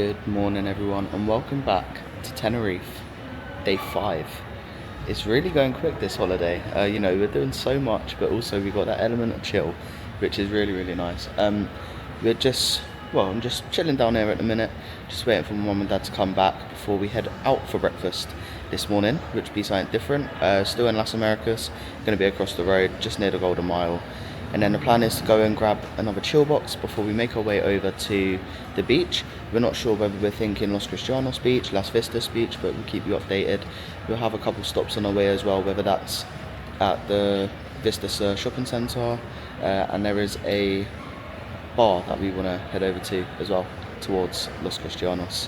Good morning everyone and welcome back to Tenerife, day 5. It's really going quick this holiday. We're doing so much, but also we got that element of chill, which is really nice. I'm just chilling down here at the minute, just waiting for my mum and dad to come back before we head out for breakfast this morning, which will be something different. Still in Las Americas, going to be across the road, just near the Golden Mile. And then the plan is to go and grab another chill box before we make our way over to the beach. We're not sure whether we're thinking Los Cristianos beach, Las Vistas beach, but we'll keep you updated. We'll have a couple stops on our way as well, whether that's at the Vistas shopping centre, and there is a bar that we want to head over to as well, towards Los Cristianos.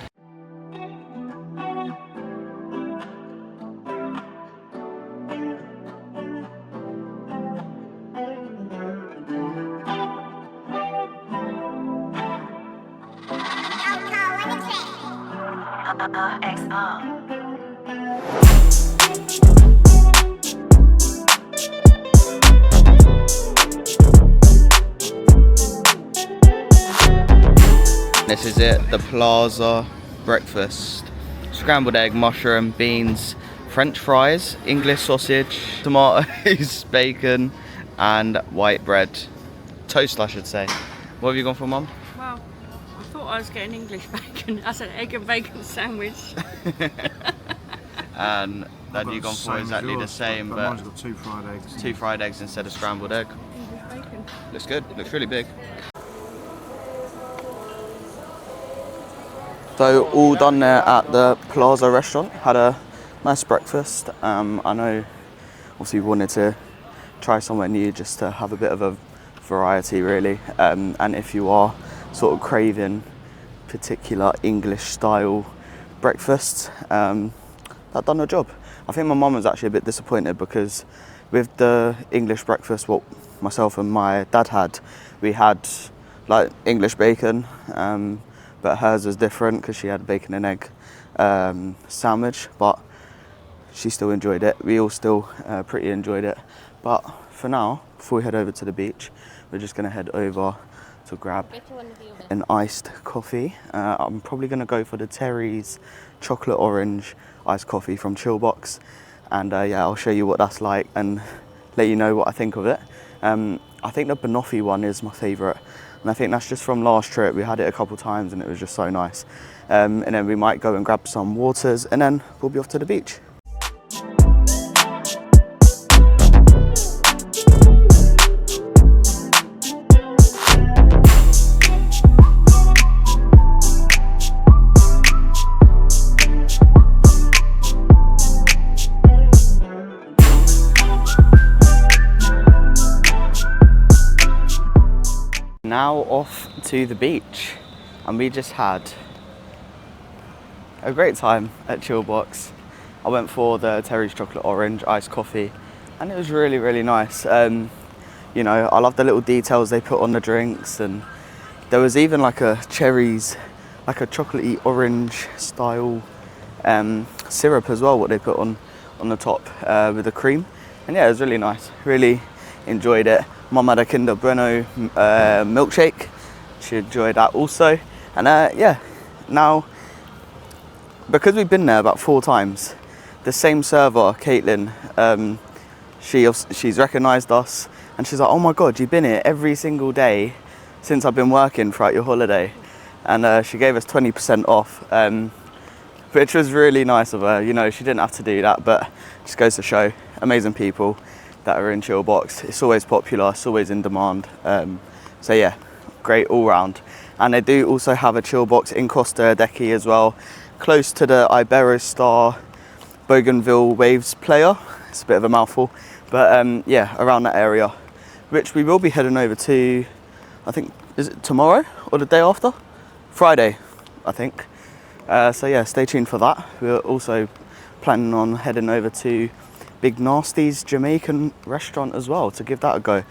This is it, the Plaza breakfast. Scrambled egg, mushroom, beans, French fries, English sausage, tomatoes, bacon, and white bread. Toast, I should say. What have you gone for, Mum? Well, I thought I was getting English bacon. That's an egg and bacon sandwich. And then you've gone for exactly the same, but mine's got 2 fried eggs. 2 fried eggs instead of scrambled egg. English bacon. Looks good, looks really big. So all done there at the Plaza restaurant, had a nice breakfast. I know obviously we wanted to try somewhere new just to have a bit of a variety really, and if you are sort of craving particular English style breakfasts, that done the job. I think my mum was actually a bit disappointed because with the English breakfast what myself and my dad had, we had like English bacon, but hers was different because she had a bacon and egg sandwich, but she still enjoyed it. We all still pretty enjoyed it. But for now, before we head over to the beach, we're just going to head over to grab an iced coffee. I'm probably going to go for the Terry's chocolate orange iced coffee from Chillbox, and yeah, I'll show you what that's like and let you know what I think of it. I think the banoffee one is my favourite, and I think that's just from last trip. We had it a couple times and it was just so nice. And then we might go and grab some waters and then we'll be off to the beach. Now off to the beach, and we just had a great time at Chillbox. I went for the Terry's chocolate orange iced coffee and it was really nice. I love the little details they put on the drinks, and there was even like a cherries, like a chocolatey orange style syrup as well, what they put on the top with the cream. And yeah, it was really nice, really enjoyed it. Mum had a Kinder Bueno milkshake. She enjoyed that also. And yeah, now, because we've been there about 4 times, the same server, Caitlin, she's recognised us, and she's like, oh my God, you've been here every single day since I've been working throughout your holiday. And she gave us 20% off, which was really nice of her. She didn't have to do that, but just goes to show, amazing people that are in Chillbox. It's always popular, it's always in demand. So yeah, great all round. And they do also have a Chillbox in Costa, Adeje as well, close to the Iberostar Bougainville Waves player. It's a bit of a mouthful, but yeah, around that area, which we will be heading over to, I think, is it tomorrow or the day after? Friday, I think. So yeah, stay tuned for that. We're also planning on heading over to Big Nasty's Jamaican restaurant as well to give that a go.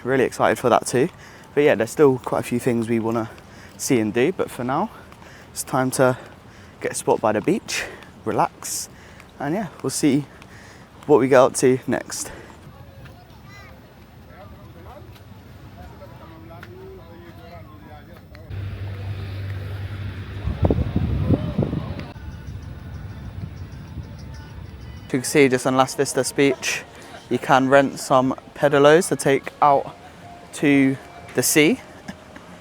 Really excited for that too. But yeah, there's still quite a few things we want to see and do, but for now it's time to get a spot by the beach, relax, and yeah, we'll see what we get up to next. you can see, just on Las Vistas beach, you can rent some pedalos to take out to the sea.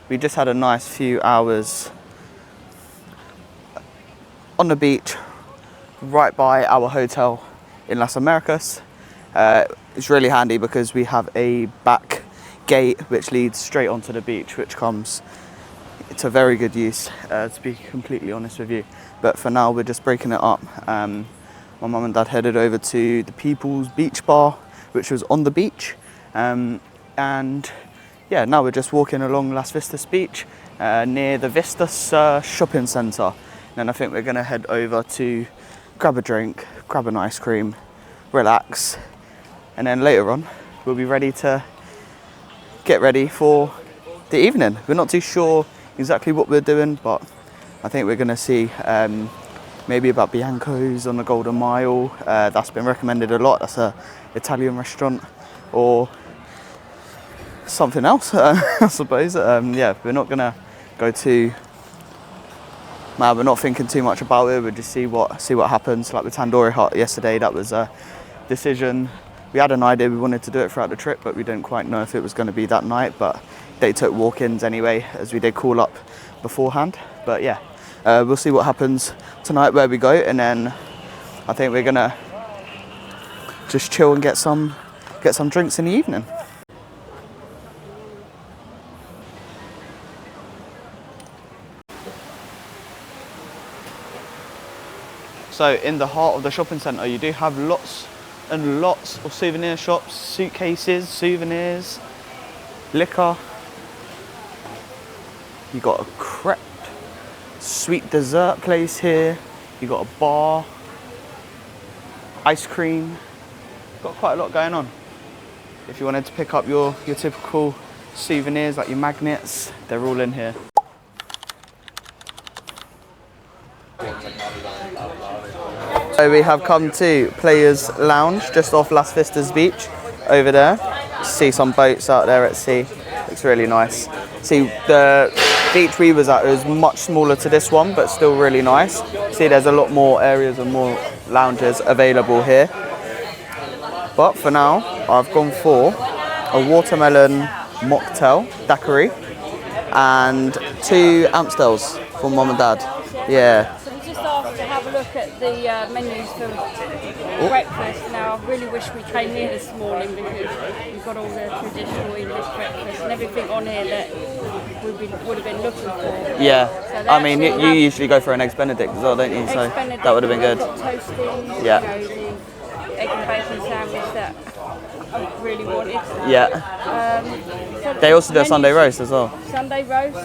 We just had a nice few hours on the beach right by our hotel in Las Americas. It's really handy because we have a back gate which leads straight onto the beach, which comes to very good use, to be completely honest with you. But for now, we're just breaking it up. My mum and dad headed over to the People's Beach Bar, which was on the beach. And yeah, now we're just walking along Las Vistas Beach near the Vistas shopping centre. And I think we're going to head over to grab a drink, grab an ice cream, relax. And then later on, we'll be ready to get ready for the evening. We're not too sure exactly what we're doing, but I think we're going to see maybe about Bianco's on the Golden Mile. That's been recommended a lot. That's a Italian restaurant, or something else, I suppose. Yeah, we're not going to go too mad. We're not thinking too much about it. We'll just see what happens. Like with Tandoori Hut yesterday, that was a decision. We had an idea we wanted to do it throughout the trip, but we didn't quite know if it was going to be that night. But they took walk-ins anyway, as we did call up beforehand. But yeah, we'll see what happens tonight where we go, and then I think we're gonna just chill and get some drinks in the evening. So in the heart of the shopping centre, you do have lots and lots of souvenir shops, suitcases, souvenirs, liquor. You got a crepe, sweet dessert place here. You got a bar, ice cream. Got quite a lot going on. If you wanted to pick up your typical souvenirs like your magnets, they're all in here. So we have come to Players Lounge just off Las Vistas Beach over there. See some boats out there at sea. Looks really nice. See, the beach we was at was much smaller to this one, but still really nice. See, there's a lot more areas and more lounges available here. But for now, I've gone for a watermelon mocktail daiquiri and 2 Amstels for mum and dad. Yeah. To have a look at the menus for breakfast. Now, I really wish we came here this morning because we've got all the traditional English breakfast and everything on here that would have been looking for. Yeah, So I mean, you usually go for an Eggs Benedict as well, don't you? So that would have been good. Toasties, Yeah. You know, the egg and bacon sandwich that I really wanted. Yeah. So They also do a menus- Sunday roast as well. Sunday roast on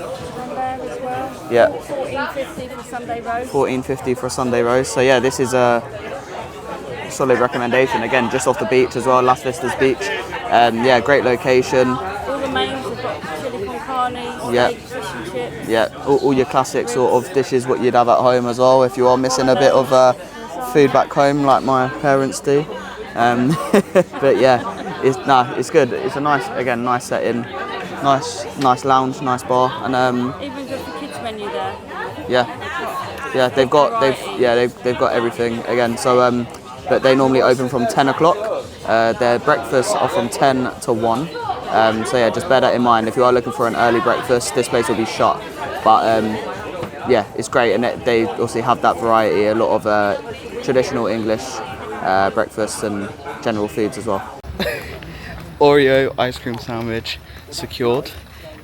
there as well. Yeah. $14.50 for Sunday roast. $14.50 for a Sunday roast. So yeah, this is a solid recommendation. Again, just off the beach as well, Las Vistas Beach. Yeah, great location. All the mains have got chili con carne, Yeah. steak, fish and chips. Yeah, all your classic sort of dishes what you'd have at home as well if you are missing a bit of food back home like my parents do. But yeah, it's good. It's a nice setting, nice lounge, nice bar, and Even good for kids menu there. yeah, they've got everything again. So but they normally open from 10 o'clock. Their breakfasts are from 10 to 1. So yeah, just bear that in mind. If you are looking for an early breakfast, this place will be shut. But yeah, it's great, and they also have that variety, a lot of traditional English breakfasts and general foods as well. Oreo ice cream sandwich secured.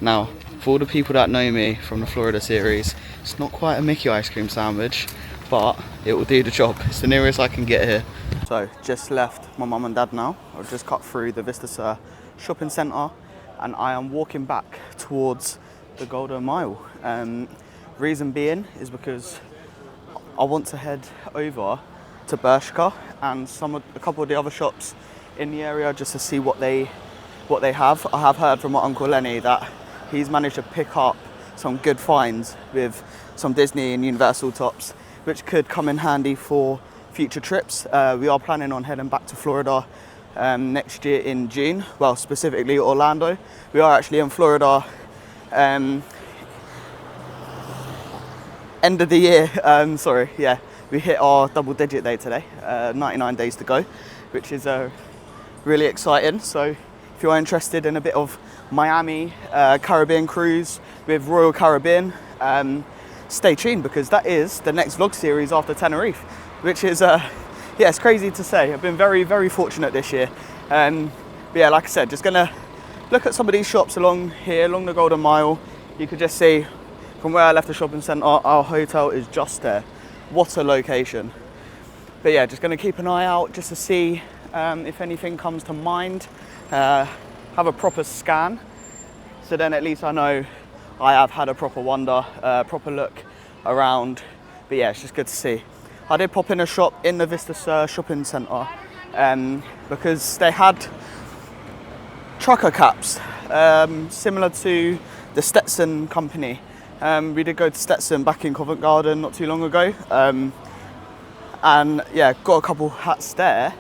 Now, for all the people that know me from the Florida series, it's not quite a Mickey ice cream sandwich, but it will do the job. It's the nearest I can get here. So, just left my mum and dad now. I've just cut through the Vistas shopping centre, and I am walking back towards the Golden Mile. Reason being is because I want to head over to Bershka and a couple of the other shops in the area just to see what they have. I have heard from my Uncle Lenny that he's managed to pick up some good finds with some Disney and Universal tops, which could come in handy for future trips. We are planning on heading back to Florida next year in June, well, specifically Orlando. We are actually in Florida end of the year, we we hit our double-digit day today, 99 days to go, which is really exciting. So if you are interested in a bit of Miami Caribbean cruise with Royal Caribbean, stay tuned, because that is the next vlog series after Tenerife, which is yeah, it's crazy to say. I've been very, very fortunate this year. But yeah, like I said, just gonna look at some of these shops along here, along the Golden Mile. You could just see from where I left the shopping centre, our hotel is just there. What a location. But yeah, just gonna keep an eye out just to see if anything comes to mind. Have a proper scan, so then at least I know I have had a proper wander, proper look around. But yeah, it's just good to see. I did pop in a shop in the Vistas shopping centre because they had trucker caps similar to the Stetson company. We did go to Stetson back in Covent Garden not too long ago, and yeah, got a couple hats there,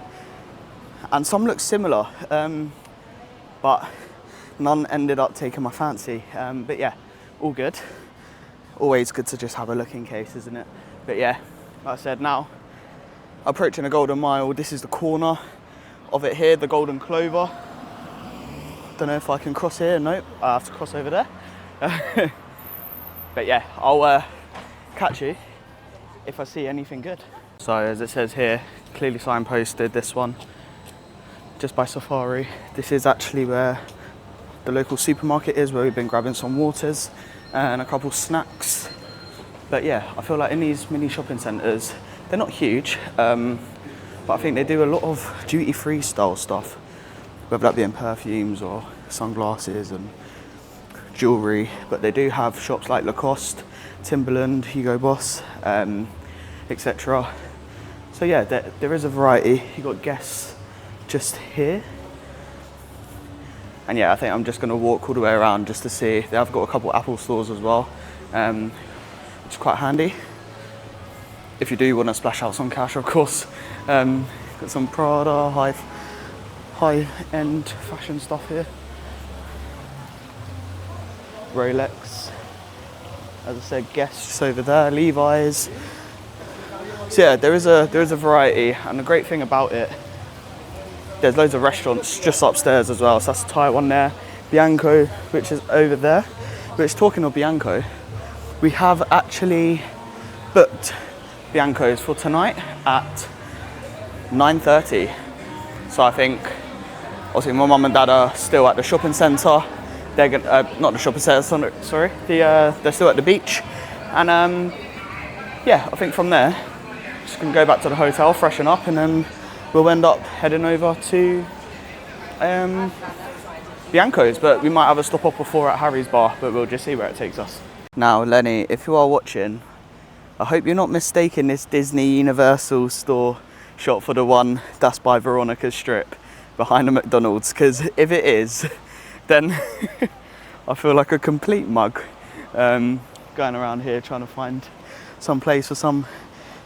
and some look similar, but none ended up taking my fancy. But yeah, all good. Always good to just have a look in case, isn't it? But yeah, like I said, now approaching the Golden Mile. This is the corner of it here, the Golden Clover. Don't know if I can cross here. Nope, I have to cross over there. But yeah, I'll catch you if I see anything good. So as it says here, clearly signposted, this one, just by Safari. This is actually where the local supermarket is, where we've been grabbing some waters and a couple snacks. But yeah, I feel like in these mini shopping centres, they're not huge, but I think they do a lot of duty-free style stuff, whether that be in perfumes or sunglasses and jewellery. But they do have shops like Lacoste, Timberland, Hugo Boss, etc. So yeah, there is a variety. You've got Guess just here. And yeah, I think I'm just going to walk all the way around just to see. They have got a couple Apple stores as well, which is quite handy if you do want to splash out some cash, of course. Got some Prada, high-end fashion stuff here. Rolex, as I said, Guess just over there, Levi's. So yeah, there is a variety, and the great thing about it, there's loads of restaurants just upstairs as well. So that's the Thai one there, Bianco, which is over there. Which, talking of Bianco, we have actually booked Bianco's for tonight at 9:30. So I think, obviously, my mum and dad are still at the shopping centre. They're gonna, not the shopping centre, sorry. They're still at the beach, and yeah, I think from there, just gonna go back to the hotel, freshen up, and then we'll end up heading over to Bianco's. But we might have a stop off before at Harry's bar, but we'll just see where it takes us. Now, Lenny, if you are watching, I hope you're not mistaking this Disney Universal store shop for the one that's by Veronica's Strip behind the McDonald's, because if it is, then I feel like a complete mug going around here trying to find some place for some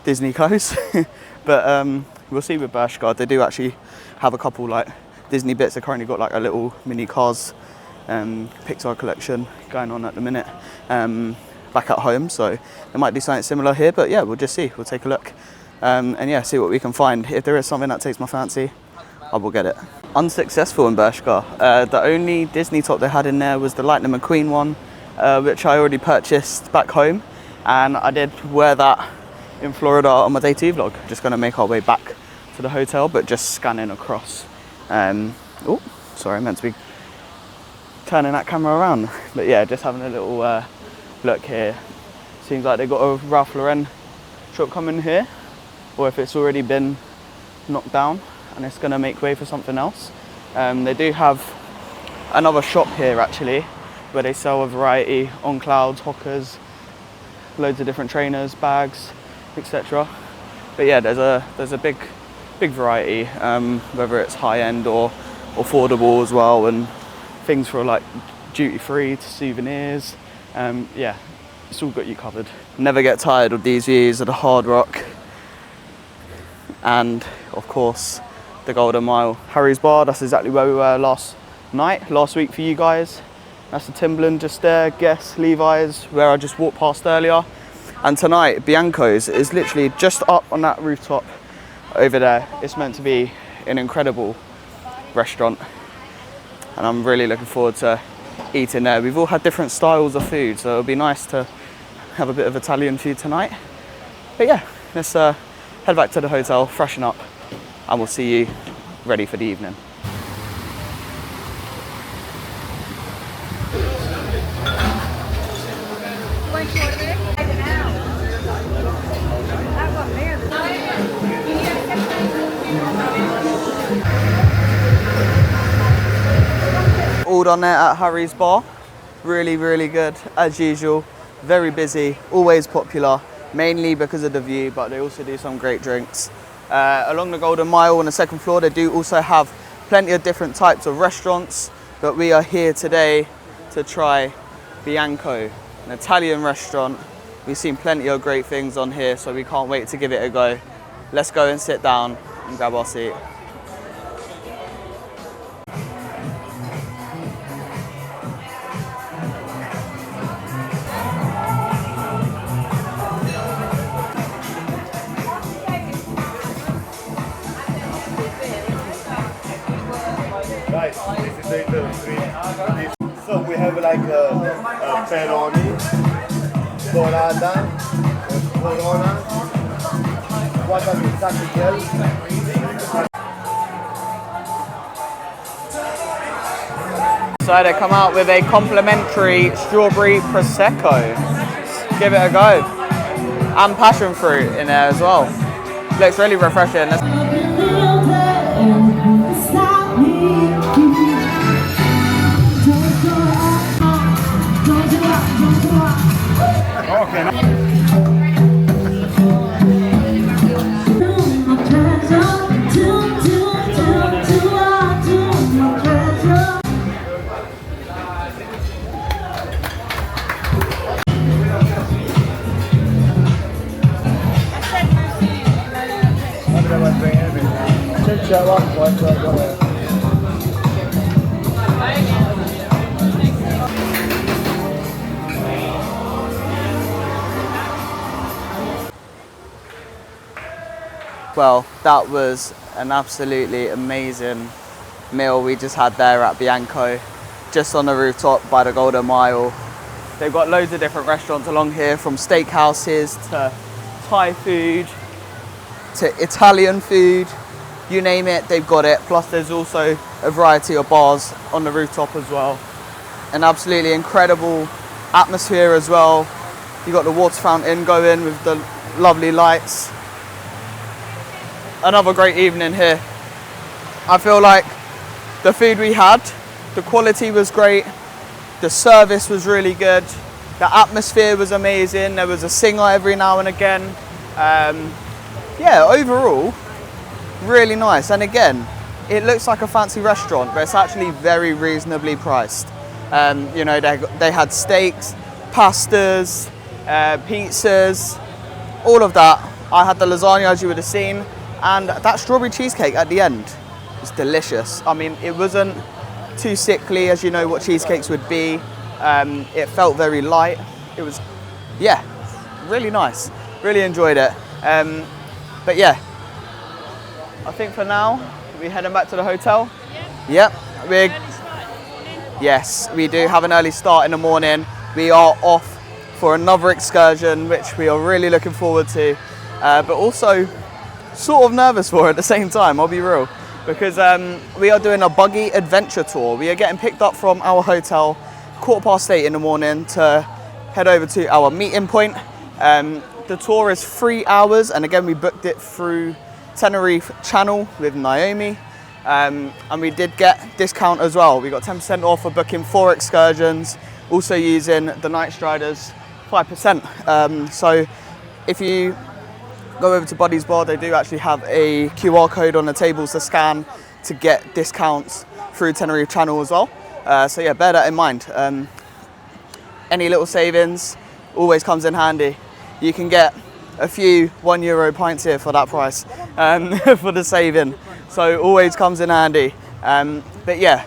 Disney clothes. But we'll see with Bershka. They do actually have a couple like Disney bits. They've currently got like a little mini Cars Pixar collection going on at the minute back at home, so there might be something similar here. But yeah, we'll just see. We'll take a look and yeah, see what we can find. If there is something that takes my fancy, I will get it. Unsuccessful in Bershka. The only Disney top they had in there was the Lightning McQueen one, which I already purchased back home, and I did wear that in Florida on my day 2 vlog. Just going to make our way back to the hotel, but just scanning across. Oh, sorry, I meant to be turning that camera around. But yeah, just having a little look here. Seems like they've got a Ralph Lauren shop coming here, or if it's already been knocked down and it's going to make way for something else. They do have another shop here actually, where they sell a variety on clouds, hockers, loads of different trainers, bags, etc. But yeah, there's a big variety, whether it's high end or affordable as well, and things for like duty free to souvenirs. Yeah, it's all got you covered. Never get tired of these views of the Hard Rock, and of course the Golden Mile. Harry's bar, that's exactly where we were last week for you guys. That's the Timberland just there, Guess, Levi's, where I just walked past earlier. And tonight, Bianco's is literally just up on that rooftop over there. It's meant to be an incredible restaurant, and I'm really looking forward to eating there. We've all had different styles of food, so it'll be nice to have a bit of Italian food tonight. But yeah, let's head back to the hotel, freshen up, and we'll see you ready for the evening. All done there at Harry's Bar. Really, really good as usual. Very busy, always popular, mainly because of the view, but they also do some great drinks. Along the Golden Mile on the second floor, they do also have plenty of different types of restaurants, but we are here today to try Bianco, an Italian restaurant. We've seen plenty of great things on here, so we can't wait to give it a go. Let's go and sit down and grab our seat. So we have like a pepperoni, dorada, corona, guacamole. So they come out with a complimentary strawberry prosecco. Let's give it a go. And passion fruit in there as well. Looks really refreshing. Well, that was an absolutely amazing meal we just had there at Bianco, just on the rooftop by the Golden Mile. They've got loads of different restaurants along here, from steakhouses to Thai food to Italian food, you name it, they've got it. Plus there's also a variety of bars on the rooftop as well. An absolutely incredible atmosphere as well. You've got the water fountain going with the lovely lights. Another great evening here. I feel like the food we had, the quality was great, the service was really good, the atmosphere was amazing, there was a singer every now and again. Yeah, overall, really nice. And again, it looks like a fancy restaurant, but it's actually very reasonably priced. You know, they had steaks, pastas, pizzas, all of that. I had the lasagna, as you would have seen, and that strawberry cheesecake at the end was delicious. I mean, it wasn't too sickly, as you know what cheesecakes would be. It felt very light. It was, yeah, really nice. Really enjoyed it. But yeah, I think for now, we're heading back to the hotel. Yep. Yes, we do have an early start in the morning. We are off for another excursion, which we are really looking forward to, but also sort of nervous for at the same time, I'll be real, because we are doing a Buggy Adventure tour. We are getting picked up from our hotel 8:15 in the morning to head over to our meeting point. The tour is 3 hours, and again, we booked it through Tenerife channel with Naomi, and we did get discount as well. We got 10% off for booking 4 excursions, also using the Night Striders 5%. So if you go over to Buddy's Bar, they do actually have a QR code on the tables to scan to get discounts through Tenerife channel as well. So yeah, bear that in mind. Any little savings always comes in handy. You can get a few €1 pints here for that price, for the saving. So always comes in handy. But yeah,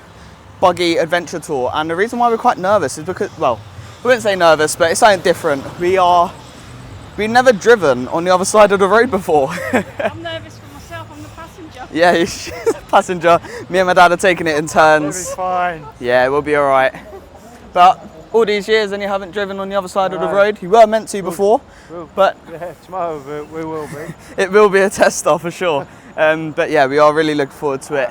Buggy Adventure Tour. And the reason why we're quite nervous is because, well, I wouldn't say nervous, but it's something different. We are we've never driven on the other side of the road before. I'm nervous for myself, I'm the passenger. Yeah, he's passenger. Me and my dad are taking it in turns. It'll be fine. Yeah, we'll be all right. But all these years and you haven't driven on the other side of the road. You were meant to before, but Yeah, tomorrow we will be. it will be a tester for sure. But yeah, we are really looking forward to it.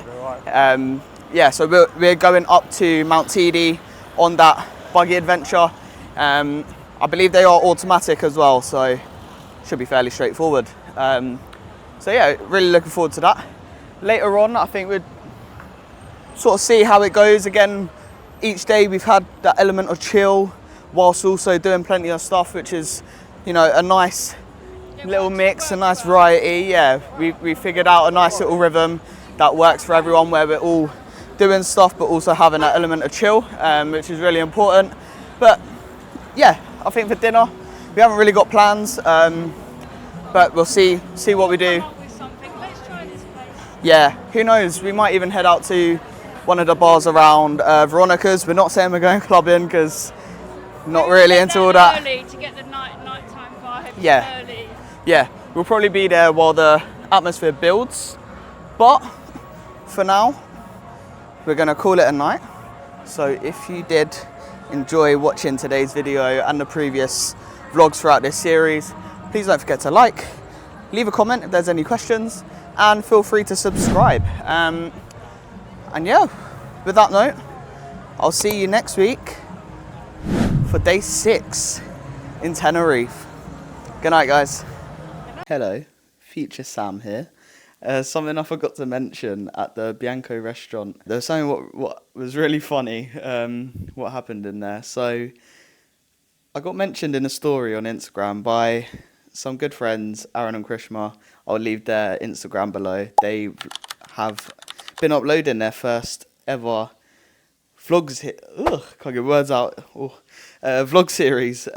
Yeah, so we're going up to Mount Teide on that Buggy Adventure. I believe they are automatic as well, so should be fairly straightforward. So yeah, really looking forward to that. Later on, I think we'd sort of see how it goes. Again, each day we've had that element of chill whilst also doing plenty of stuff, which is, you know, a nice little mix, a nice variety. Yeah, we figured out a nice little rhythm that works for everyone, where we're all doing stuff but also having that element of chill, which is really important. But yeah, I think for dinner we haven't really got plans, but we'll see what we do. Let's try this place. Yeah, who knows, we might even head out to one of the bars around Veronica's. We're not saying we're going clubbing because not really into all that. Early to get the nighttime vibe. Yeah. Early. Yeah, we'll probably be there while the atmosphere builds, but for now we're going to call it a night. So if you did enjoy watching today's video and the previous vlogs throughout this series, please don't forget to like, leave a comment if there's any questions, and feel free to subscribe. And yeah, with that note, I'll see you next week for day 6 in Tenerife. Good night, guys. Hello, Future Sam here. Something I forgot to mention at the Bianco restaurant. There was something what was really funny, what happened in there. So I got mentioned in a story on Instagram by some good friends, Aaron and Krishma. I'll leave their Instagram below. They have been uploading their first ever vlogs. Can't get words out. Vlog series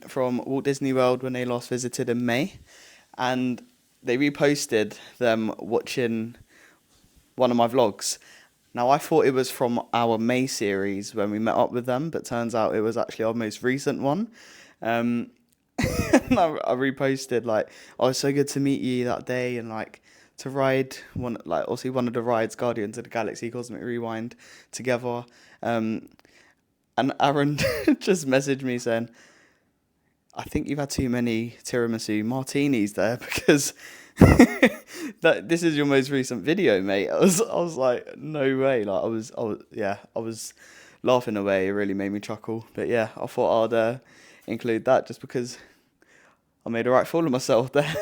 from Walt Disney World when they last visited in May, and they reposted them watching one of my vlogs. Now I thought it was from our May series when we met up with them, but turns out it was actually our most recent one. And I reposted like, "Oh, it's so good to meet you that day," and like to ride one of the rides, Guardians of the Galaxy Cosmic Rewind, together. And Aaron just messaged me saying, "I think you've had too many tiramisu martinis there, because this is your most recent video, mate." I was like, no way. Like I was laughing away. It really made me chuckle. But yeah, I thought I'd include that just because I made a right fool of myself there.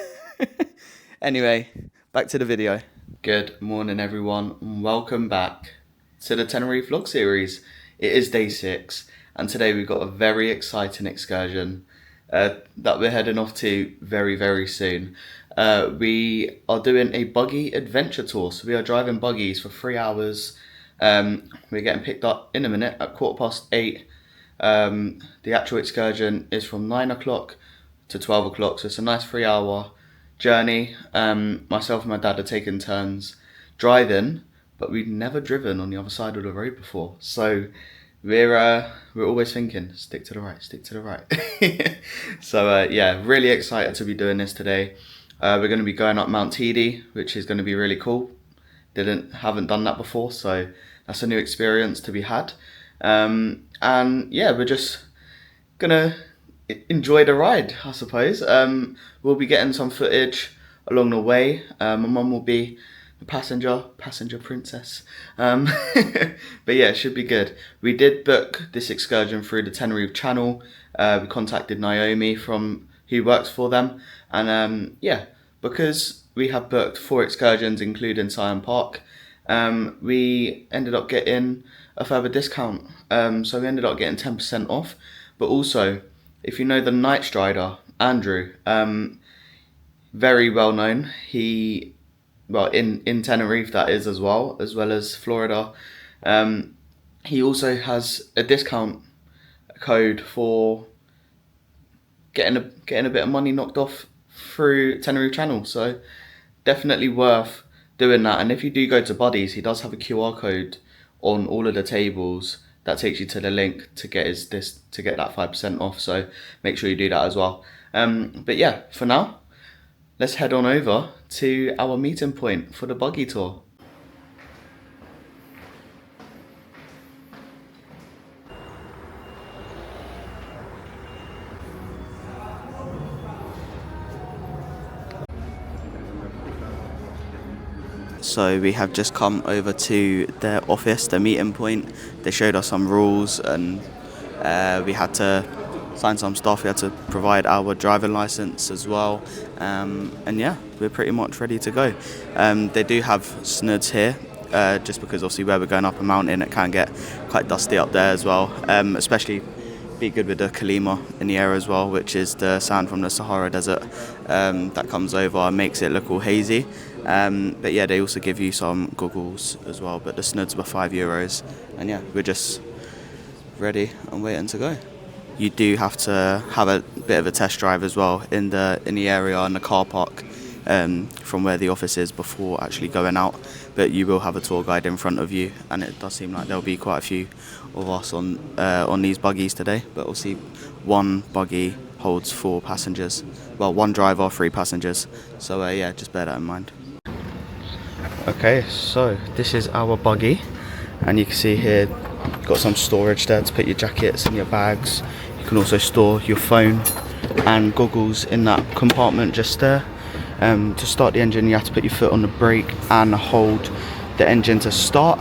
Anyway, back to the video. Good morning, everyone, and welcome back to the Tenerife vlog series. It is day 6, and today we've got a very exciting excursion that we're heading off to very, very soon. We are doing a buggy adventure tour, so we are driving buggies for 3 hours. We're getting picked up in a minute at 8:15. The actual excursion is from 9 o'clock to 12 o'clock, so it's a nice 3-hour journey. Myself and my dad are taking turns driving, but we've never driven on the other side of the road before, so we're always thinking, stick to the right, stick to the right. So yeah, really excited to be doing this today. We're going to be going up Mount Teide, which is going to be really cool. Haven't done that before, so that's a new experience to be had. And yeah, we're just gonna enjoy the ride, I suppose. We'll be getting some footage along the way. My mum will be the passenger princess. But yeah, it should be good. We did book this excursion through the Tenerife channel. We contacted Naomi who works for them, and yeah, because we have booked 4 excursions including Scion Park, we ended up getting a further discount. So we ended up getting 10% off. But also, if you know the night strider, Andrew, very well known. In Tenerife that is, as well as Florida. He also has a discount code for getting a bit of money knocked off through Tenerife channel. So definitely worth doing that. And if you do go to Buddy's, he does have a QR code on all of the tables that takes you to the link to get that 5% off. So make sure you do that as well. But yeah, for now, let's head on over to our meeting point for the buggy tour. So we have just come over to their office, their meeting point. They showed us some rules and we had to sign some stuff. We had to provide our driving license as well. And yeah, we're pretty much ready to go. They do have snoods here, just because obviously where we're going up a mountain, it can get quite dusty up there as well. Especially be good with the kalima in the air as well, which is the sand from the Sahara Desert that comes over and makes it look all hazy. But yeah, they also give you some goggles as well, but the snoods were €5. And yeah, we're just ready and waiting to go. You do have to have a bit of a test drive as well in the area in the car park from where the office is before actually going out. But you will have a tour guide in front of you, and it does seem like there'll be quite a few of us on these buggies today. But we'll see, one buggy holds 4 passengers. Well, 1 driver, 3 passengers. So yeah, just bear that in mind. Okay, so this is our buggy, and you can see here got some storage there to put your jackets and your bags. You can also store your phone and goggles in that compartment just there. To start the engine, you have to put your foot on the brake and hold the engine to start.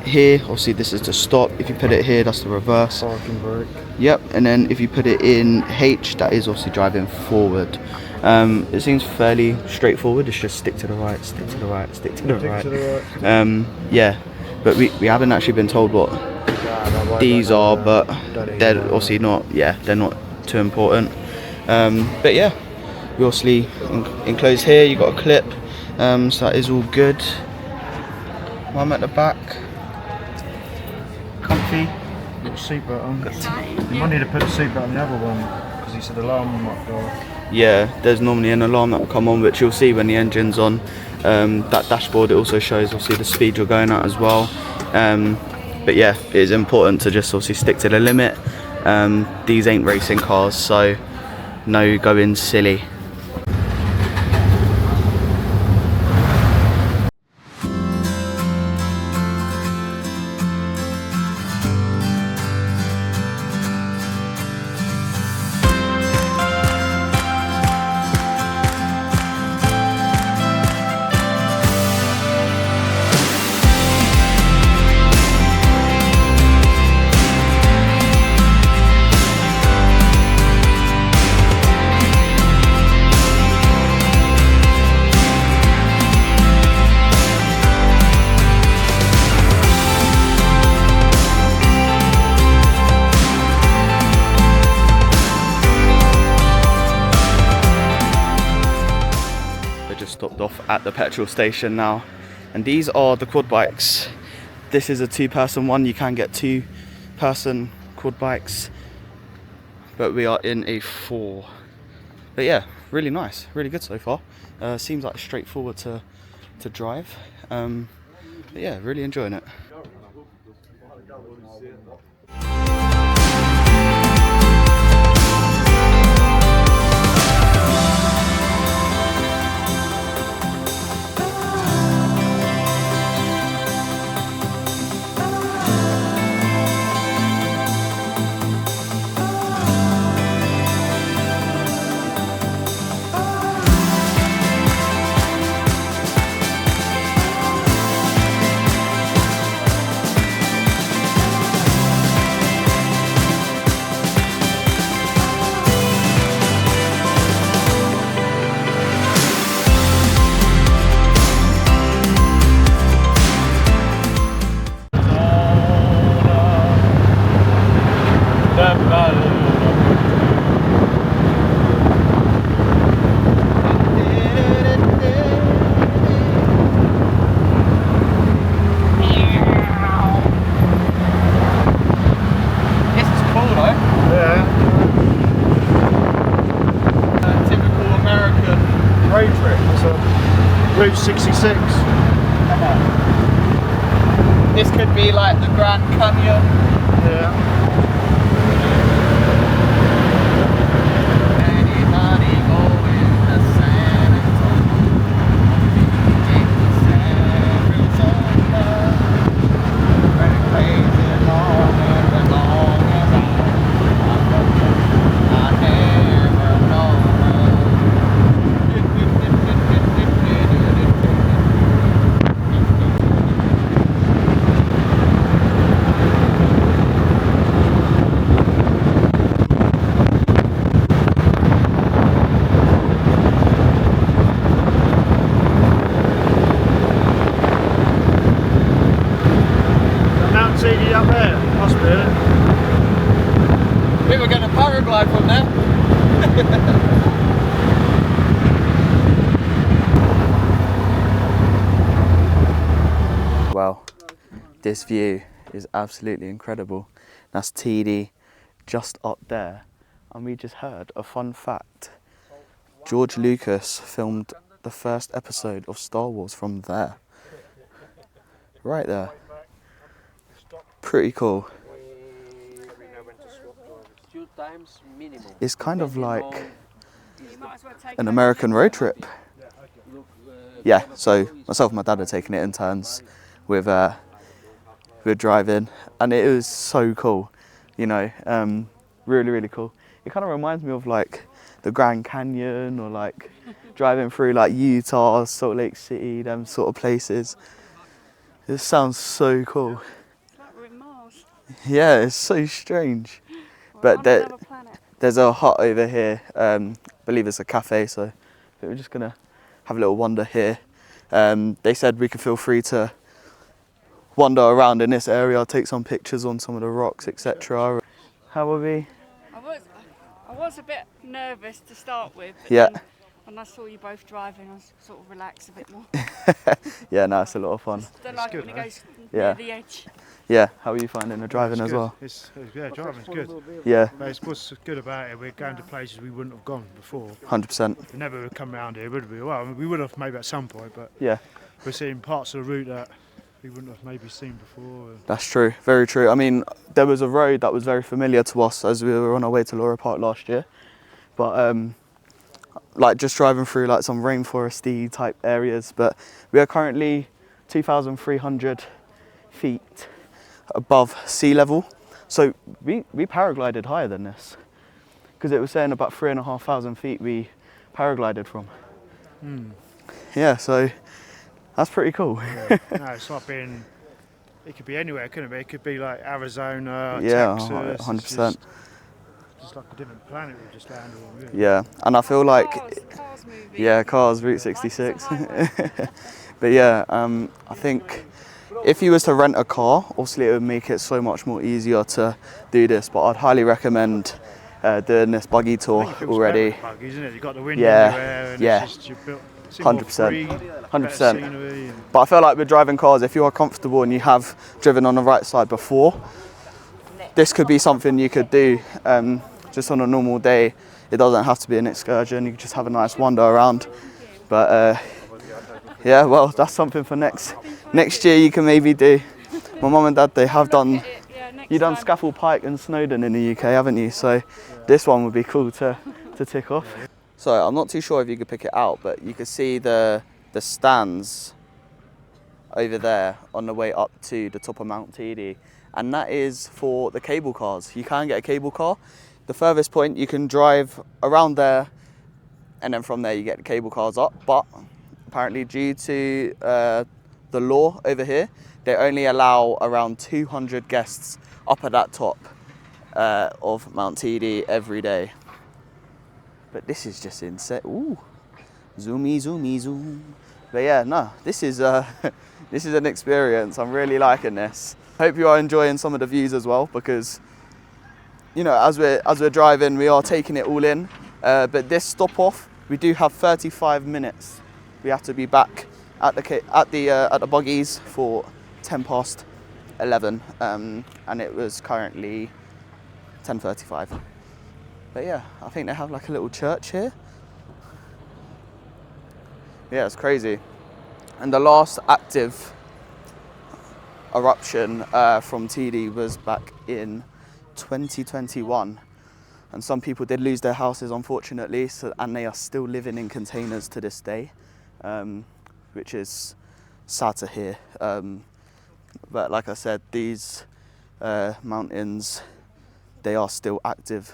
Here, obviously this is to stop. If you put it here, that's the reverse. Parking brake. Yep, and then if you put it in H, that is obviously driving forward. It seems fairly straightforward. It's just stick to the right, stick to the right, stick to the right. Yeah, but we haven't actually been told what these are, but they're obviously not. Yeah, they're not too important. But yeah, we obviously enclosed here. You got a clip, so that is all good. One at the back, comfy. Little seatbelt on. You might need to put the seatbelt on the other one because he said the alarm might go off. Yeah, there's normally an alarm that will come on, which you'll see when the engine's on. That dashboard, it also shows obviously the speed you're going at as well. But yeah, it is important to just obviously stick to the limit. These ain't racing cars, so no going silly. Stopped off at the petrol station now, and these are the quad bikes. This is a 2-person one. You can get 2-person quad bikes, but we are in a 4. But yeah, really nice, really good so far. Seems like straightforward to drive. But yeah, really enjoying it. Route 66. This could be like the Grand Canyon. Yeah. nice bit, isn't it? We were going to paraglide from there. Wow, this view is absolutely incredible. That's Teide just up there. And we just heard a fun fact. George Lucas filmed the first episode of Star Wars from there. Right there. Pretty cool. It's kind of like an American road trip. Yeah, so myself and my dad are taking it in turns with driving, and it was so cool, you know, really cool. It kind of reminds me of like the Grand Canyon, or like driving through like Utah, Salt Lake City, them sort of places. It sounds so cool. It's like we're in Mars. Yeah, it's so strange. But there's a hut over here, I believe it's a cafe, so we're just gonna have a little wander here. They said we could feel free to wander around in this area, take some pictures on some of the rocks, etc. How were we? I was a bit nervous to start with, but Yeah. then when I saw you both driving, I was sort of relaxed a bit more. Yeah, no, it's a lot of fun. Don't like good, it when though. it goes Yeah. near the edge. Yeah, how are you finding the driving It's as good. well? Yeah, driving's good. Yeah, But it's what's good about it, we're going to places we wouldn't have gone before. 100%. We never would have come around here, would we? Well, we would have maybe at some point, but Yeah, we're seeing parts of the route that we wouldn't have maybe seen before. that's true, very true. I mean, there was a road that was very familiar to us as we were on our way to Laura Park last year, but like just driving through like some rainforesty type areas, but we are currently 2,300 feet above sea level. So we paraglided higher than this, because it was saying about 3,500 feet we paraglided from. Yeah, so that's pretty cool. Yeah. No, it's like being, it could be anywhere, couldn't it? It could be like Arizona, Yeah, Texas. 100%. Just like a different planet we just landed on. Really. Yeah, and I feel like, Cars movie. yeah, Cars, Route 66. But yeah, I think if you was to rent a car, obviously it would make it so much more easier to do this, but I'd highly recommend doing this buggy tour already. Buggies, isn't it? You've got the wind Yeah, in your hair, and yeah. it's just, you're built, it's more 100%, free, 100%. better scenery and- But I feel like with driving cars, if you are comfortable and you have driven on the right side before, this could be something you could do just on a normal day. It doesn't have to be an excursion, you can just have a nice wander around. But yeah, well, that's something for next year you can maybe do. My mum and dad, they have done, you've done Scaffold Pike and Snowdon in the UK, haven't you? So this one would be cool to tick off. So I'm not too sure if you could pick it out, but you could see the stands over there on the way up to the top of Mount Teide, and that is for the cable cars. You can get a cable car. The furthest point you can drive around there, and then from there you get the cable cars up, but apparently due to the law over here, they only allow around 200 guests up at that top of Mount Teide every day. But this is just insane. Ooh, zoomy, zoomy, zoom. But yeah, no, this is this is an experience. I'm really liking this. Hope you are enjoying some of the views as well, because you know, as we're driving, we are taking it all in. But this stop off, we do have 35 minutes. We have to be back at the buggies for 11:10, and it was currently 10:35. But yeah, I think they have like a little church here. Yeah, it's crazy. And the last active eruption from Teide was back in 2021. And some people did lose their houses, unfortunately, and they are still living in containers to this day, which is sad to hear. But like I said, these mountains, they are still active.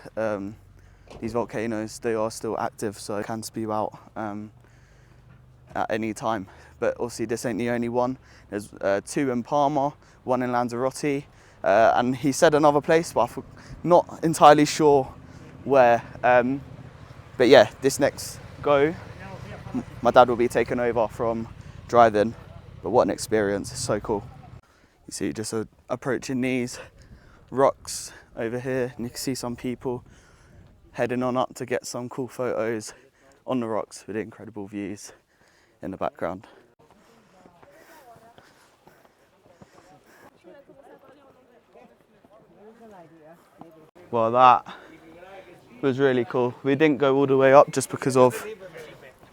These volcanoes, they are still active, so it can spew out at any time. But obviously this ain't the only one. There's 2 in Palma, 1 in Lanzarote, and he said another place, but I'm not entirely sure where. But yeah, this next go, my dad will be taking over from driving, but what an experience, it's so cool. You see, just approaching these rocks over here, and you can see some people heading on up to get some cool photos on the rocks with incredible views in the background. Well, that was really cool. We didn't go all the way up just because of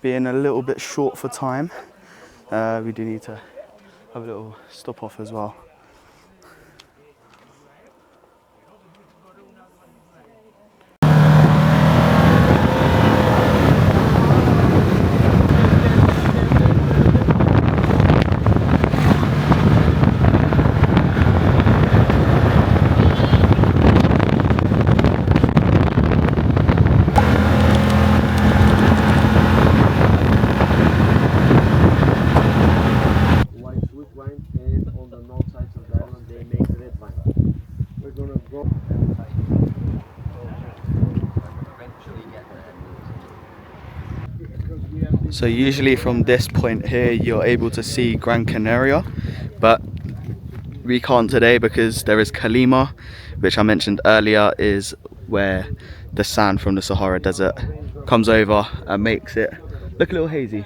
being a little bit short for time. We do need to have a little stop off as well. So usually from this point here you're able to see Gran Canaria, but we can't today because there is Kalima, which I mentioned earlier is where the sand from the Sahara Desert comes over and makes it look a little hazy.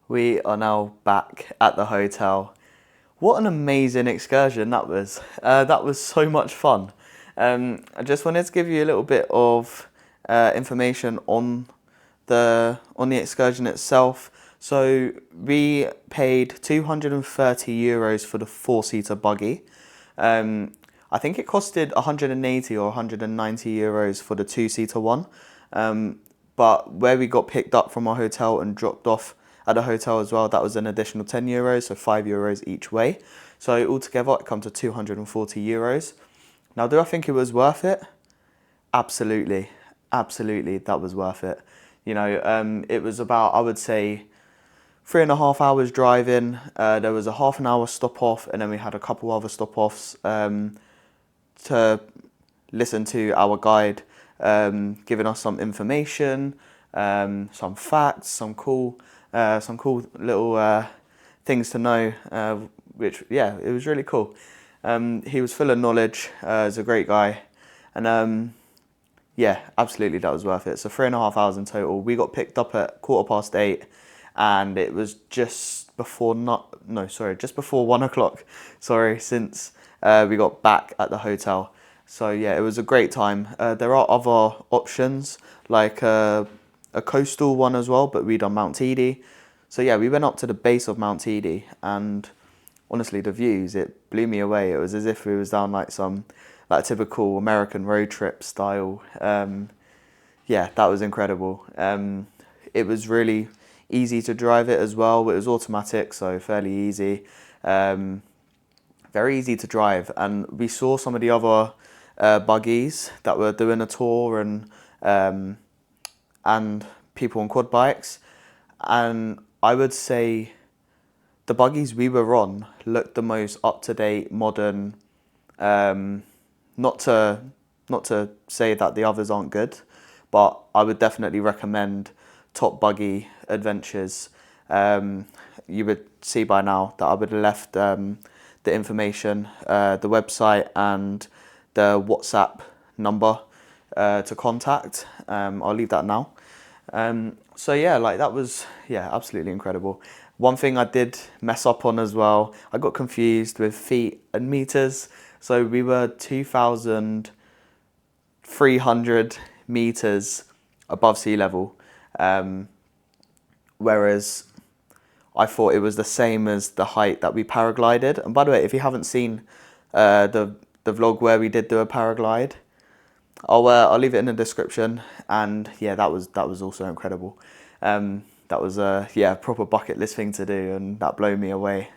We are now back at the hotel. What an amazing excursion that was. That was so much fun. I just wanted to give you a little bit of information on the excursion itself. So we paid 230 euros for the 4-seater buggy. I think it costed 180 or 190 euros for the 2-seater one. But where we got picked up from our hotel and dropped off at the hotel as well, that was an additional 10 euros, so 5 euros each way. So altogether it comes to 240 euros. Now, do I think it was worth it? Absolutely, absolutely, that was worth it. You know, it was about, I would say, 3.5 hours driving. There was a half an hour stop off, and then we had a couple other stop offs to listen to our guide giving us some information, some facts, some cool little things to know, which, yeah, it was really cool. He was full of knowledge, he's a great guy, and yeah, absolutely that was worth it. So 3.5 hours in total. We got picked up at 8:15, and it was just before just before 1 o'clock, since we got back at the hotel. So yeah, it was a great time. There are other options, like a coastal one as well, but we done Mount Teide. So yeah, we went up to the base of Mount Teide, and honestly, the views, it blew me away. It was as if we was down like some typical American road trip style. Yeah, that was incredible. It was really easy to drive it as well. It was automatic, so fairly easy. Very easy to drive, and we saw some of the other buggies that were doing a tour, and people on quad bikes, and I would say the buggies we were on looked the most up-to-date, modern. Not to say that the others aren't good, but I would definitely recommend Top Buggy Adventures. You would see by now that I would have left the information, the website and the WhatsApp number to contact. I'll leave that now. So yeah, like that was, yeah, absolutely incredible. One thing I did mess up on as well, I got confused with feet and meters. So we were 2,300 meters above sea level, whereas I thought it was the same as the height that we paraglided. And by the way, if you haven't seen the vlog where we did do a paraglide, I'll leave it in the description. And yeah, that was also incredible. That was a proper bucket list thing to do, and that blew me away.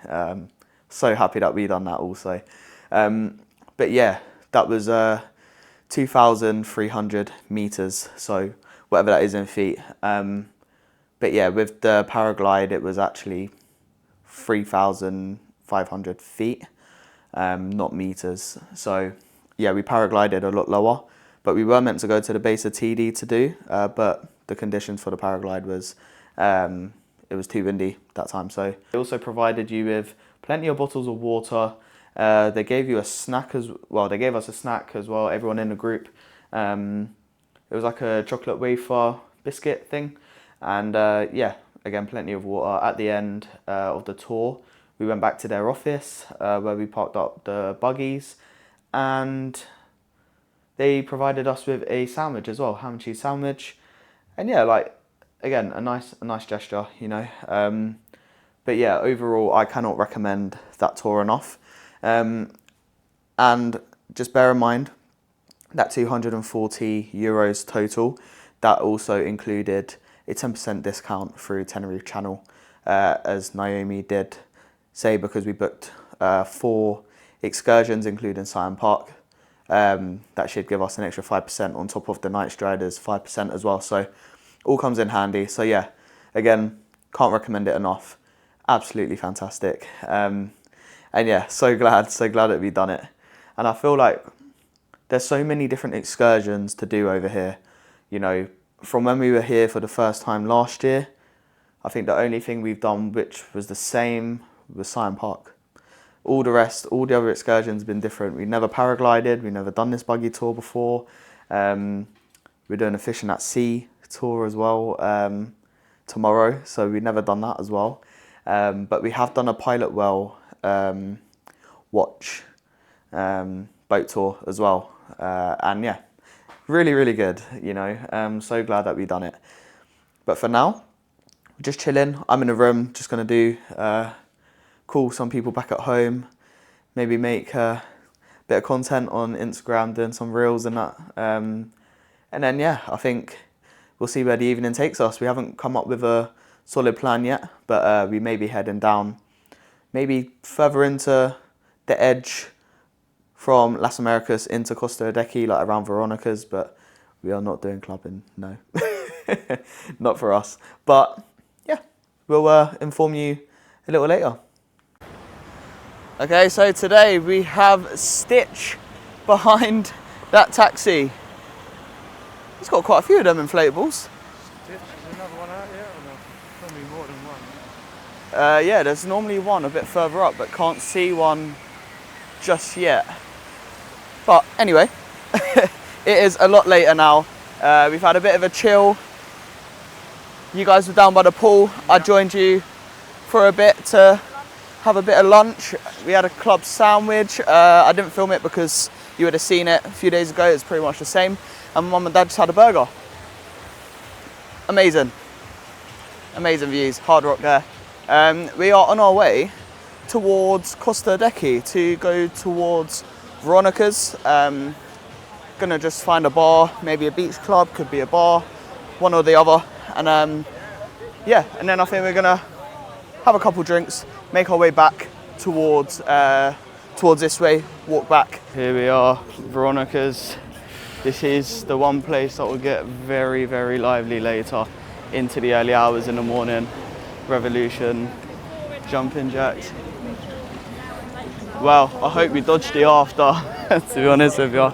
So happy that we done that also. But yeah, that was 2,300 meters, so whatever that is in feet. But yeah, with the paraglide, it was actually 3,500 feet, not meters. So yeah, we paraglided a lot lower, but we were meant to go to the base of Teide to do, but the conditions for the paraglide was, it was too windy that time. So they also provided you with plenty of bottles of water. They gave you a snack as well. They gave us a snack as well, everyone in the group. It was like a chocolate wafer biscuit thing. And yeah, again, plenty of water. At the end of the tour, we went back to their office where we parked up the buggies, and they provided us with a sandwich as well, ham and cheese sandwich. And yeah, like, again, a nice gesture, you know. But yeah, overall, I cannot recommend that tour enough. And just bear in mind that €240 total, that also included a 10% discount through Tenerife Channel, as Naomi did say, because we booked 4 excursions, including Siam Park. That should give us an extra 5% on top of the night striders 5% as well. So all comes in handy. So yeah, again, can't recommend it enough. Absolutely fantastic. And yeah, so glad that we've done it. And I feel like there's so many different excursions to do over here. You know, from when we were here for the first time last year, I think the only thing we've done which was the same was Siam Park. All the rest, all the other excursions have been different. We've never paraglided, we've never done this buggy tour before. We're doing a fishing at sea tour as well tomorrow, so we've never done that as well. But we have done a pilot well watch boat tour as well. And yeah, really good, you know. I'm so glad that we've done it. But for now, we're just chilling. I'm in a room, just gonna do call some people back at home, maybe make a bit of content on Instagram, doing some reels and that. And then yeah, I think we'll see where the evening takes us. We haven't come up with a solid plan yet, but we may be heading down, maybe further into the edge from Las Americas into Costa Adeje, like around Veronica's, but we are not doing clubbing, no. Not for us. But yeah, we'll inform you a little later. Okay, so today we have Stitch behind that taxi. He's got quite a few of them inflatables. There's another one out there, or no? Probably more than one. Yeah, there's normally one a bit further up, but can't see one just yet. But anyway, it is a lot later now. We've had a bit of a chill. You guys were down by the pool. I joined you for a bit to have a bit of lunch. We had a club sandwich. I didn't film it because you would have seen it a few days ago. It's pretty much the same. And Mum and Dad just had a burger. Amazing. Amazing views, hard rock there. We are on our way towards Costa Adeje to go towards Veronica's. Gonna just find a bar, maybe a beach club, could be a bar, one or the other. And yeah, and then I think we're gonna have a couple drinks, make our way back towards this way, walk back. Here we are, Veronica's. This is the one place that will get very lively later into the early hours in the morning. Revolution, jumping jacks. Well, I hope we dodged the after, to be honest with you.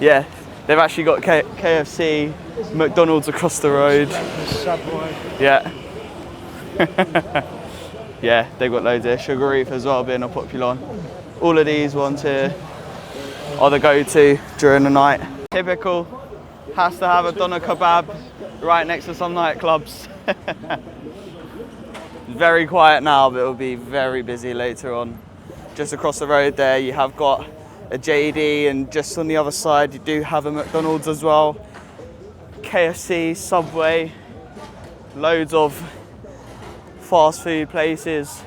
Yeah, they've actually got KFC, McDonald's across the road. Subway. Yeah. Yeah, they've got loads there. Sugar Reef as well, being a popular one. All of these ones here are the go-to during the night. Typical Has to have a doner kebab right next to some nightclubs. Very quiet now, but it'll be very busy later on. Just across the road there, you have got a JD, and just on the other side, you do have a McDonald's as well. KFC, Subway, loads of fast food places,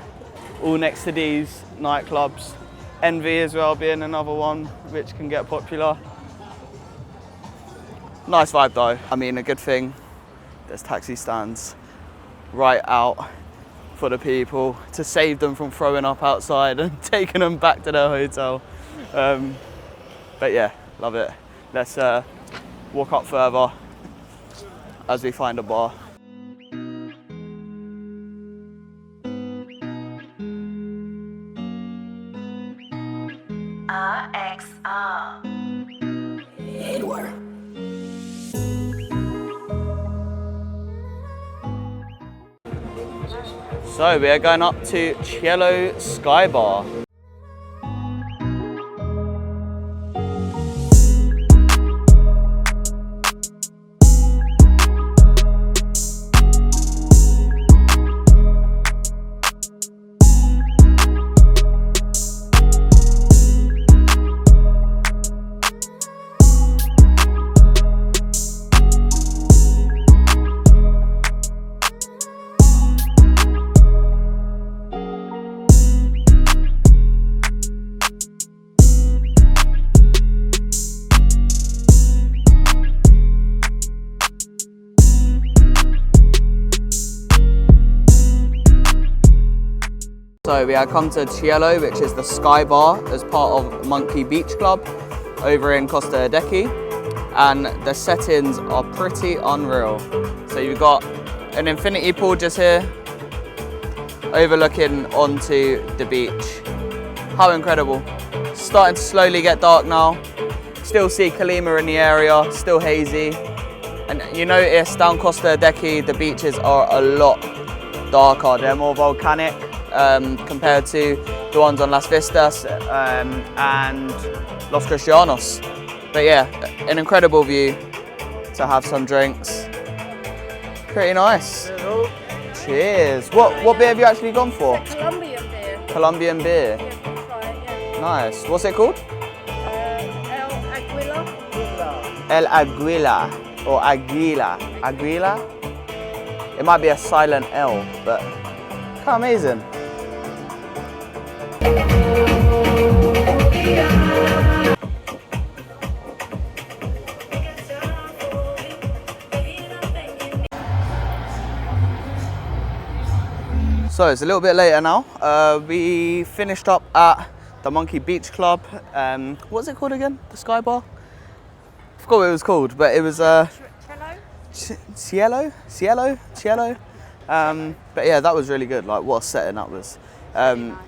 all next to these nightclubs. Envy as well being another one, which can get popular. Nice vibe though. I mean, a good thing, there's taxi stands right out for the people to save them from throwing up outside and taking them back to their hotel. But yeah, love it. Let's walk up further as we find a bar. RXR. So we are going up to Cielo Sky Bar. So we have come to Cielo, which is the Sky Bar as part of Monkey Beach Club over in Costa Adeje, and the settings are pretty unreal. So you've got an infinity pool just here, overlooking onto the beach. How incredible. Starting to slowly get dark now. Still see Kalima in the area, still hazy. And you notice down Costa Adeje, the beaches are a lot darker. They're more volcanic. Compared to the ones on Las Vistas and Los Cristianos. But yeah, an incredible view to have some drinks. Pretty nice. Hello. Cheers. What beer have you actually gone for? Colombian beer. Colombian beer. Yeah, try it, yeah. Nice. What's it called? El Aguila. El Aguila or Aguila. Aguila? It might be a silent L, but how amazing. So it's a little bit later now. We finished up at the Monkey Beach Club. What's it called again? The Sky Bar? I forgot what it was called, but it was Cielo. But yeah, that was really good. Like, what a setting that was.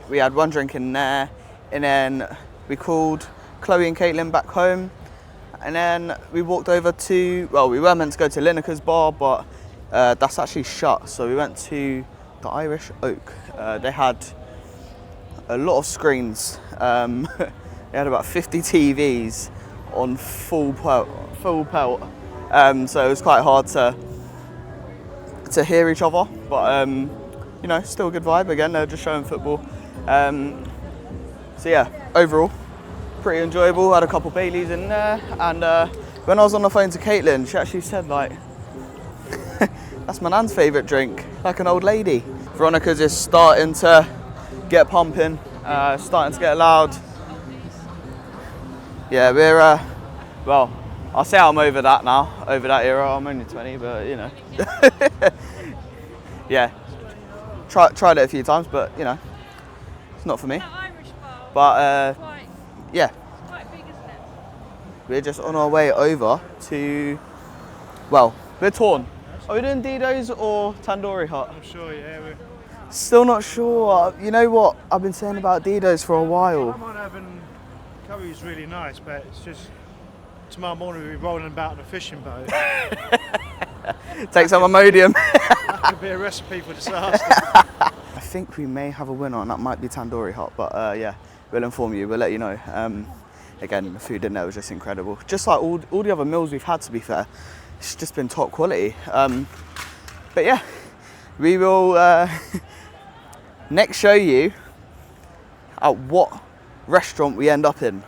We had one drink in there, and then we called Chloe and Caitlin back home, and then we walked over to, well, we were meant to go to Lineker's bar, but that's actually shut. So we went to the Irish Oak. They had a lot of screens. They had about 50 TVs on full pelt. So it was quite hard to hear each other, but you know, still a good vibe. Again, they're just showing football. So yeah, overall, pretty enjoyable. Had a couple Baileys in there, and when I was on the phone to Caitlin, she actually said, like, that's my nan's favourite drink, like an old lady. Veronica's is starting to get pumping, starting to get loud. Yeah, we're, well, I'll say I'm over that now, over that era. I'm only 20, but you know. Yeah, tried it a few times, but you know, it's not for me. But yeah, Quite big, isn't it? we're just on our way over to, well, we're torn. Are we doing Dido's or Tandoori Hut? I'm sure, yeah. Still not sure. You know what? I've been saying about Dido's for a while. I'm on having curry's really nice, but it's just tomorrow morning we'll be rolling about in a fishing boat. Take some Imodium. That could be a recipe for disaster. I think we may have a winner, and that might be Tandoori Hut, but yeah, we'll inform you, we'll let you know. again, the food in there was just incredible. Just like all the other meals we've had, to be fair. It's just been top quality. But yeah, we will next show you at what restaurant we end up in.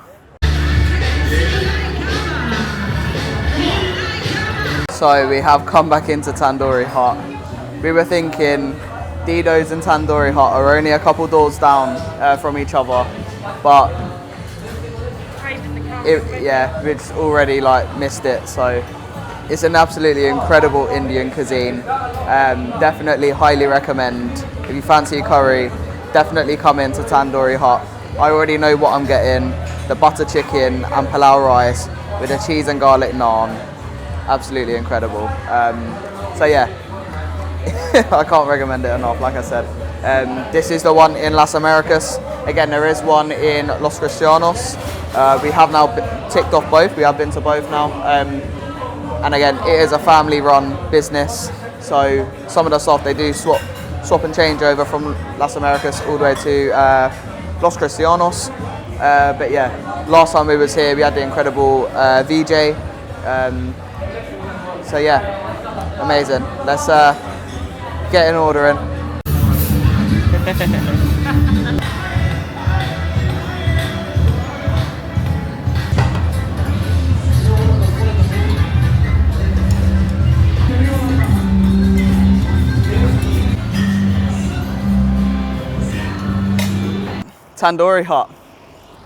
So we have come back into Tandoori Hut. We were thinking Dido's and Tandoori Hut are only a couple doors down from each other, but we just already like missed it. So it's an absolutely incredible Indian cuisine. Definitely highly recommend. If you fancy curry, definitely come into Tandoori Hut. I already know what I'm getting: the butter chicken and palau rice with a cheese and garlic naan. Absolutely incredible. So yeah, I can't recommend it enough. Like I said, this is the one in Las Americas. Again, there is one in Los Cristianos. We have now ticked off both. We have been to both now. And again, it is a family-run business. So some of the staff, they do swap and change over from Las Americas all the way to Los Cristianos. But yeah, last time we was here, we had the incredible VJ. So yeah, amazing. Let's get an order in. Tandoori Hut,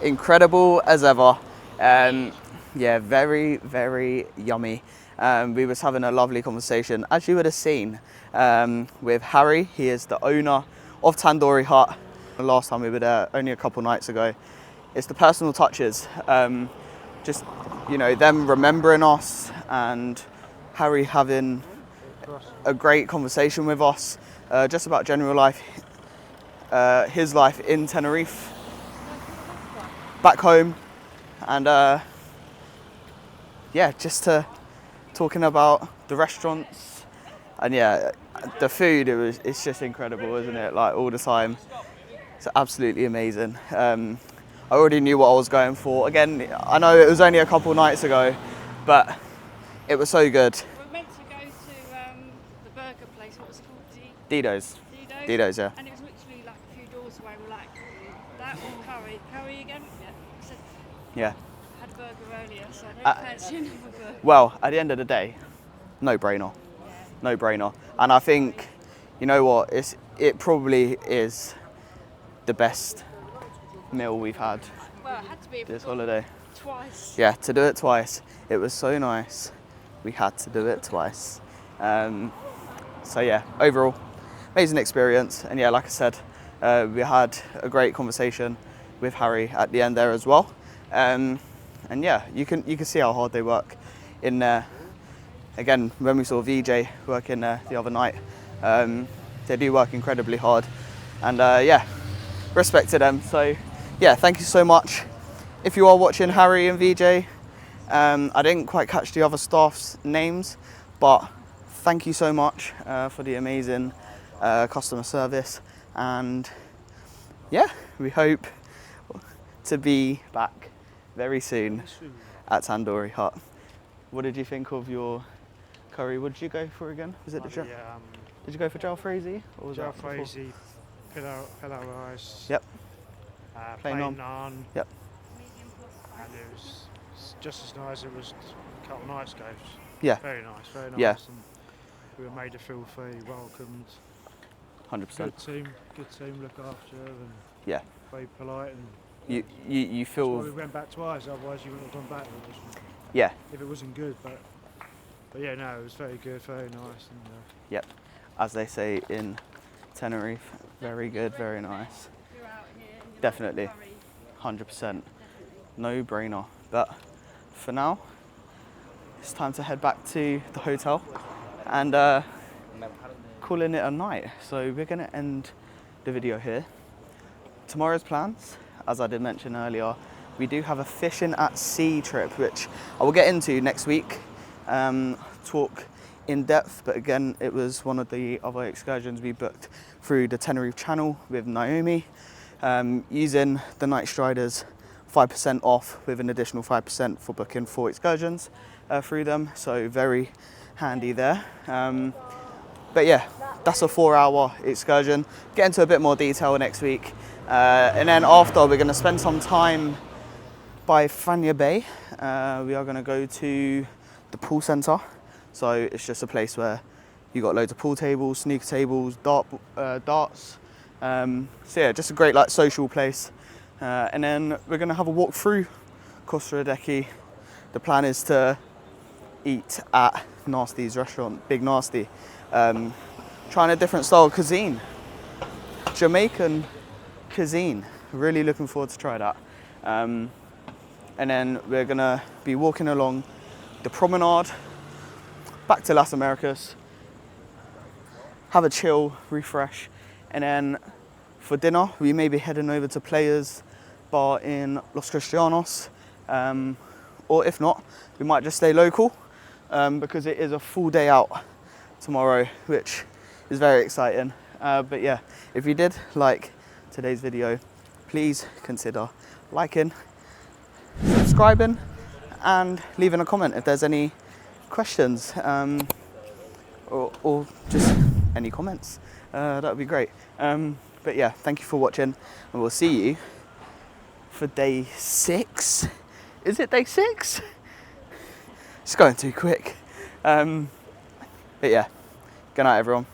incredible as ever. Yeah, very, very yummy. We was having a lovely conversation, as you would have seen, with Harry. He is the owner of Tandoori Hut. The last time we were there, only a couple nights ago. It's the personal touches, just, you know, them remembering us and Harry having a great conversation with us, just about general life, his life in Tenerife, back home, and yeah, just talking about the restaurants, and yeah, the food. It's just incredible, isn't it? Like all the time, it's absolutely amazing. I already knew what I was going for. Again, I know it was only a couple nights ago, but it was so good. We're meant to go to the burger place. What was it called? Dido's. Dido's? Dido's, yeah. And it was literally like a few doors away. We're like, that or curry. Curry again? Yeah. I said, Yeah. had a burger earlier, so I don't fancy another burger. Well, at the end of the day, no brainer. No brainer. And I think, you know what, it probably is the best meal we've had Well, it had to be this holiday. twice. Yeah, to do it twice. It was so nice. We had to do it twice. So yeah, overall, amazing experience. And yeah, like I said, we had a great conversation with Harry at the end there as well. And yeah, you can see how hard they work in there. Again, when we saw VJ working there the other night, they do work incredibly hard. And yeah, respect to them. So yeah, thank you so much. If you are watching Harry and VJ, I didn't quite catch the other staff's names, but thank you so much for the amazing customer service. And yeah, we hope to be back very soon at Tandoori Hut. What did you think of your curry? What did you go for again? Was it the did you go for jalfrezi? Or was that before? Jalfrezi, pilau rice. Yep. Plain naan. naan. Yep. And it was just as nice as it was a couple of nights ago. Yeah. Very nice, very nice. Yeah. And we were made to feel very welcomed. 100%. Good team, look after, and Yeah. very polite. And You that's why we feel, went back twice. Otherwise, you wouldn't have gone back. yeah. If it wasn't good, but yeah, no, it was very good, very nice. And, Yep. As they say in Tenerife, very good, very nice. You're out here and you're Definitely. like, curry. 100%. No brainer. But for now, it's time to head back to the hotel and calling it a night. So we're going to end the video here. Tomorrow's plans, as I did mention earlier, we do have a fishing at sea trip, which I will get into next week, talk in depth. But again, it was one of the other excursions we booked through the Tenerife channel with Naomi, using the Night Striders 5% off with an additional 5% for booking 4 excursions through them, so very handy there. But yeah, that's a 4-hour excursion. Get into a bit more detail next week. And then after, we're going to spend some time by Fania Bay. We are going to go to the pool centre. So it's just a place where you got loads of pool tables, snooker tables, darts. So yeah, just a great like social place. And then we're going to have a walk through Costa Adeje. The plan is to eat at Nasty's restaurant, Big Nasty. Trying a different style of cuisine, Jamaican cuisine. Really looking forward to try that. And then we're gonna be walking along the promenade back to Las Americas, have a chill, refresh, and then for dinner we may be heading over to Players Bar in Los Cristianos, or if not, we might just stay local because it is a full day out tomorrow, which is very exciting. But yeah, if you did like today's video, please consider liking, subscribing, and leaving a comment if there's any questions, or just any comments. That would be great. But yeah, thank you for watching, and we'll see you for day 6. Is it day 6? It's going too quick. But yeah, good night everyone.